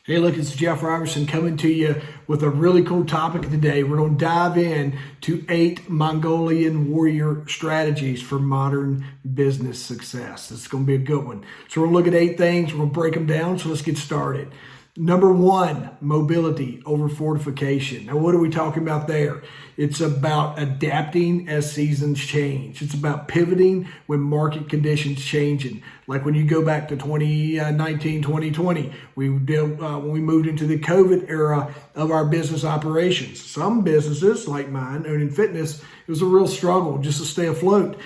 Hey, look, it's Jeff Robertson coming to you with a really cool topic today. We're going to dive in to 8 Mongolian warrior strategies for modern business success. This is going to be a good one. So we're going to look at 8 things. We're going to break them down. So let's get started. Number 1, mobility over fortification. Now, what are we talking about there? It's about adapting as seasons change. It's about pivoting when market conditions changing. Like when you go back to 2019, 2020, when we moved into the COVID era of our business operations. Some businesses, like mine, owning fitness, it was a real struggle just to stay afloat.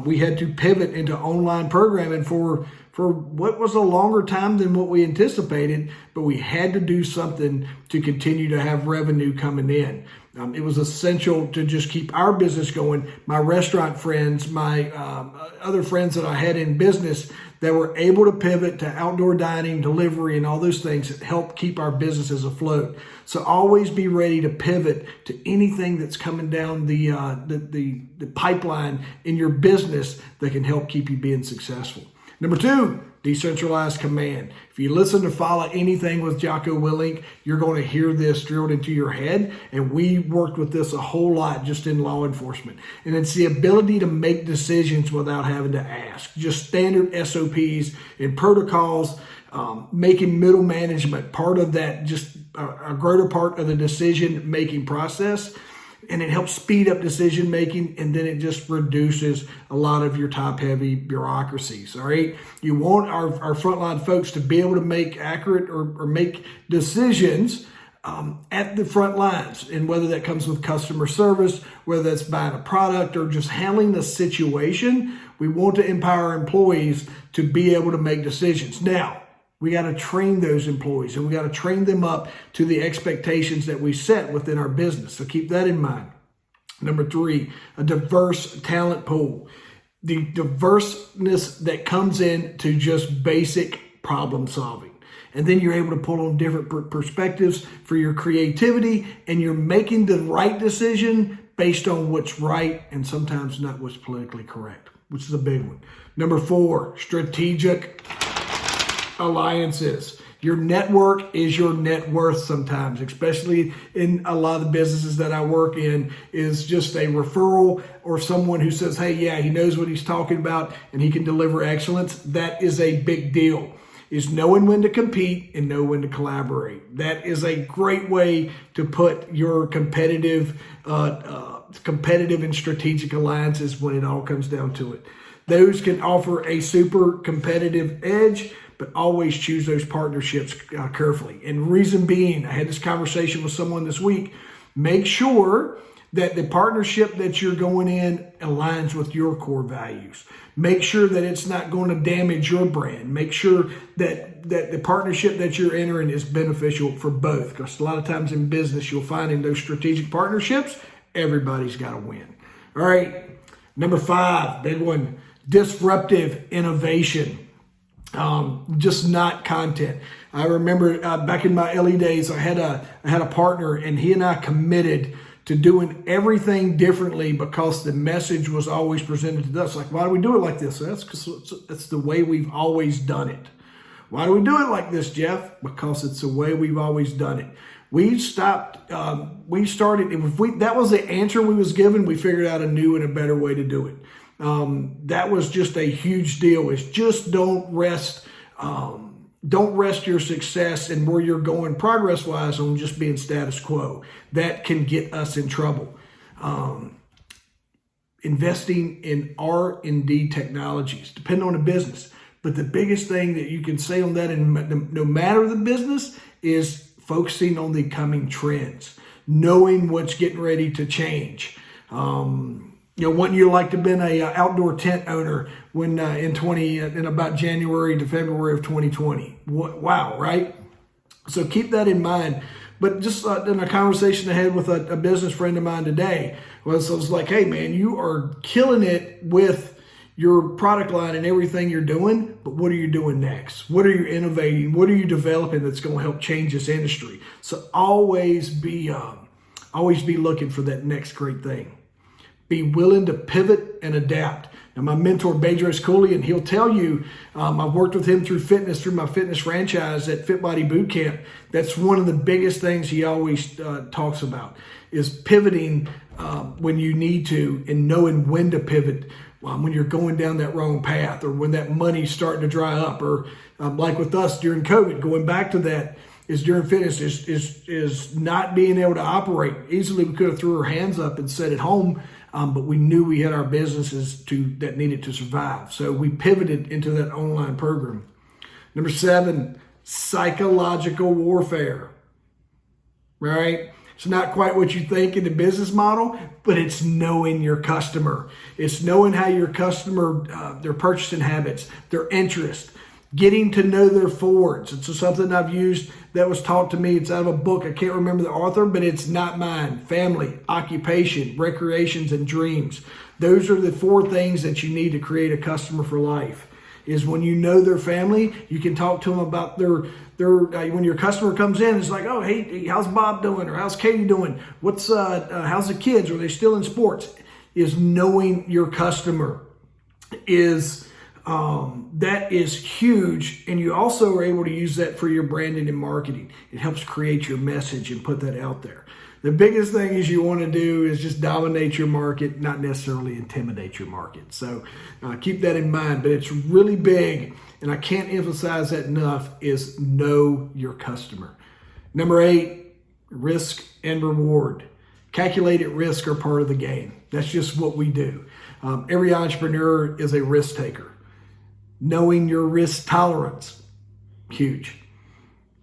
We had to pivot into online programming for what was a longer time than what we anticipated, but we had to do something to continue to have revenue coming in. It was essential to just keep our business going. My restaurant friends, my other friends that I had in business that were able to pivot to outdoor dining, delivery, and all those things that help keep our businesses afloat. So always be ready to pivot to anything that's coming down the pipeline in your business that can help keep you being successful. Number 2, decentralized command. If you listen to Follow Anything with Jocko Willink, you're going to hear this drilled into your head. And we worked with this a whole lot just in law enforcement. And it's the ability to make decisions without having to ask. Just standard SOPs and protocols, making middle management part of that, just a greater part of the decision-making process. And it helps speed up decision making, and then it just reduces a lot of your top-heavy bureaucracies. All right, you want our frontline folks to be able to make accurate or make decisions at the front lines, and whether that comes with customer service, whether that's buying a product or just handling the situation, we want to empower employees to be able to make decisions. Now, we got to train those employees, and we got to train them up to the expectations that we set within our business. So keep that in mind. Number 3, a diverse talent pool. The diverseness that comes in to just basic problem solving. And then you're able to pull on different perspectives for your creativity, and you're making the right decision based on what's right and sometimes not what's politically correct, which is a big one. Number 4, strategic alliances. Your network is your net worth sometimes, especially in a lot of the businesses that I work in, is just a referral or someone who says, hey, yeah, he knows what he's talking about and he can deliver excellence. That is a big deal. Is knowing when to compete and know when to collaborate. That is a great way to put your competitive and strategic alliances when it all comes down to it. Those can offer a super competitive edge, but always choose those partnerships carefully. And reason being, I had this conversation with someone this week, make sure that the partnership that you're going in aligns with your core values. Make sure that it's not going to damage your brand. Make sure that the partnership that you're entering is beneficial for both. Because a lot of times in business, you'll find in those strategic partnerships, everybody's got to win. All right, number 5, big one, disruptive innovation. Just not content. I remember back in my early days, I had a partner, and he and I committed to doing everything differently because the message was always presented to us. Like, why do we do it like this? That's because it's the way we've always done it. Why do we do it like this, Jeff? Because it's the way we've always done it. We stopped, we started, that was the answer we was given, we figured out a new and a better way to do it. That was just a huge deal. Is just don't rest your success and where you're going progress wise on just being status quo. That can get us in trouble. Investing in R&D technologies, depending on the business. But the biggest thing that you can say on that, and no matter the business, is focusing on the coming trends, knowing what's getting ready to change. Wouldn't you like to have been a outdoor tent owner when in about January to February of 2020? Wow, right? So keep that in mind. But just in a conversation I had with a business friend of mine today, I was like, hey man, you are killing it with your product line and everything you're doing, but what are you doing next? What are you innovating? What are you developing that's going to help change this industry? So always be looking for that next great thing. Be willing to pivot and adapt. And my mentor, Boardroom, and he'll tell you, I've worked with him through my fitness franchise at Fit Body Bootcamp. That's one of the biggest things he always talks about is pivoting when you need to and knowing when to pivot when you're going down that wrong path or when that money's starting to dry up or like with us during COVID, going back to that is during fitness is not being able to operate. Easily we could have threw our hands up and sat at home, but we knew we had our businesses that needed to survive. So we pivoted into that online program. Number 7, psychological warfare, right? It's not quite what you think in the business model, but it's knowing your customer. It's knowing how your customer, their purchasing habits, their interest, getting to know their forwards. It's something I've used that was taught to me. It's out of a book. I can't remember the author, but it's not mine. Family, occupation, recreations, and dreams. Those are the 4 things that you need to create a customer for life. Is when you know their family, you can talk to them about their when your customer comes in, it's like, oh, hey, how's Bob doing? Or how's Katie doing? How's the kids? Are they still in sports? Is knowing your customer is that is huge. And you also are able to use that for your branding and marketing. It helps create your message and put that out there. The biggest thing is you want to do is just dominate your market, not necessarily intimidate your market. So keep that in mind, but it's really big, and I can't emphasize that enough, is know your customer. Number 8, risk and reward. Calculated risk are part of the game. That's just what we do. Every entrepreneur is a risk taker. Knowing your risk tolerance, huge.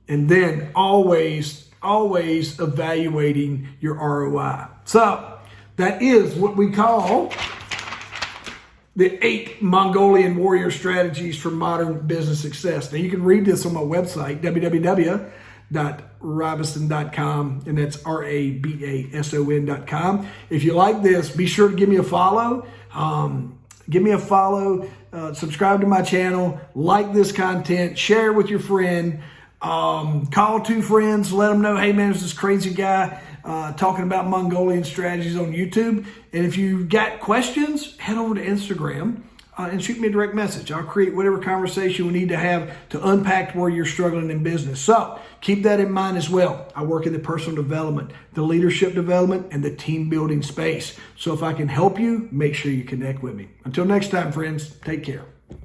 And then always evaluating your ROI. So that is what we call the 8 Mongolian warrior strategies for modern business success. Now you can read this on my website, www.rabison.com, and that's RABASON.com. If you like this, be sure to give me a follow. Subscribe to my channel, like this content, share it with your friend. Call 2 friends, let them know, hey man, there's this crazy guy talking about Mongolian strategies on YouTube. And if you got questions, head over to Instagram and shoot me a direct message. I'll create whatever conversation we need to have to unpack where you're struggling in business. So keep that in mind as well. I work in the personal development, the leadership development, and the team building space. So if I can help you, make sure you connect with me. Until next time, friends, take care.